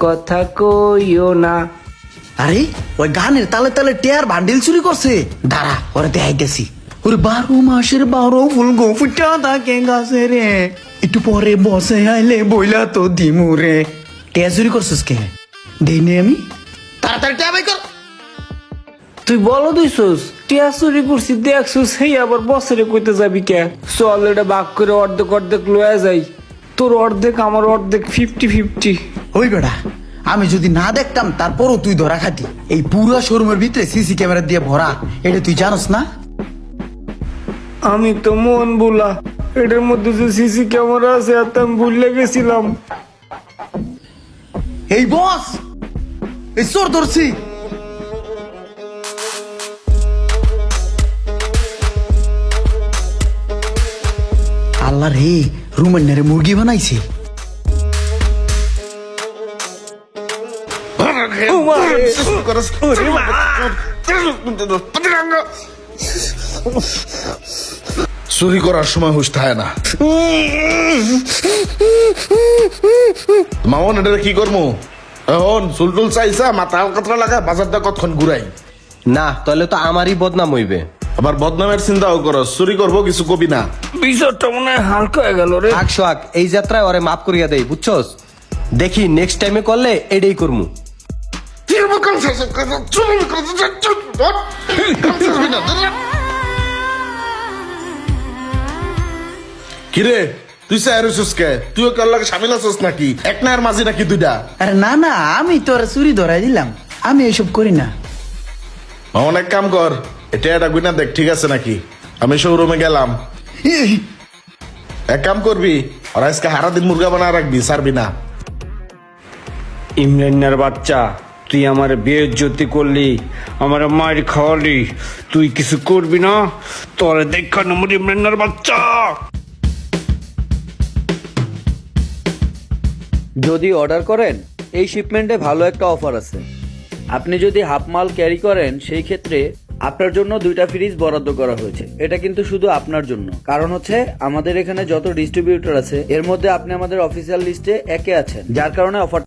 কথা কইও না। আরে ওই গানের তালে তালে টেয়ার বান্ডিল চুরি করছে। দাঁড়া ওরা দেখাইতেছি। ওরে 12 মাসের 12 ফুল গো ফুটা থাকে গাছে রে, একটু পরে বসে আইলে বইলা তো দিমু রে। টেয়ার চুরি করছিস কে? দেই নে আমি, তাড়াতাড়ি টেয়া বাই কর। তুই বলো দিছস টিয়া চুরি করছি দেখছস, সেই আবার বছরে কইতে যাবি কে? চল এটা ভাগ করে অর্ধেক অর্ধেক লয়ে যাই, তোর অর্ধেক আমার অর্ধেক 50-50। ওই বেটা, আমি যদি না দেখতাম তারপরও তুই ধরা খাতি। এই পুরো শোরুমের ভিতরে সিসি ক্যামেরা দিয়ে ভরা, এটা তুই জানোস না? আমি তো মন ভুলা, এটার মধ্যে যে সিসি ক্যামেরা আছে আর তো আমি ভুলে গেছিলাম। এই বস, এই চোর ধরছি। আল্লাহ রে, রুমের নারে মুরগি বানাইছে। চুরি করার সময় হুশ থাকে না। মামন এটা কি করবো এখন? চুলটুল চাইছা মাথা হালকাতরা লাগা বাজারটা কতক্ষণ ঘুরাই না, তাহলে তো আমারই বদনাম হইবে। আবার বদনামের চিন্তাও করো। চুরি করবো কিছু কবি না। বিষয়টা মনে হয় হালকা হয়ে গেল রে। থাক সোহাগ, এই যাত্রায় ওরে মাফ করিয়া দেই, বুঝছস? দেখি নেক্সট টাইমে করলে এটাই করমু। কিরে তুই চাইছিস কে? তুইও কার লাগে সামিল আছিস নাকি? এক নায়ের মাঝি নাকি দুইটা? আরে না না, আমি তোর চুরি ধরাই দিলাম, আমি এসব করি না। মামন এক কাম কর, এটা একটা গুইনা দেখ ঠিক আছে নাকি। আমি শোরুমে গেলাম। এক কাম করবি, আর আজকে হারা দিন মুরগা বানা রাখবি, ছাড়বি না। ইমরানের বাচ্চা, তুই আমার বেইজ্জতি করলি, আমার মার খাওয়ালি, তুই কিছু করবি না? তোর দেখা নম্বর ইমরানের বাচ্চা। যদি অর্ডার করেন এই শিপমেন্টে ভালো একটা অফার আছে। আপনি যদি হাফ মাল ক্যারি করেন সেই ক্ষেত্রে আপনার জন্য 2টা ফ্রিজ বরাদ্দ করা হয়েছে। এটা কিন্তু শুধু আপনার জন্য, কারণ হচ্ছে আমাদের এখানে যত ডিস্ট্রিবিউটর আছে এর মধ্যে আপনি আমাদের অফিসিয়াল লিস্টে একে আছেন, যার কারণে অফার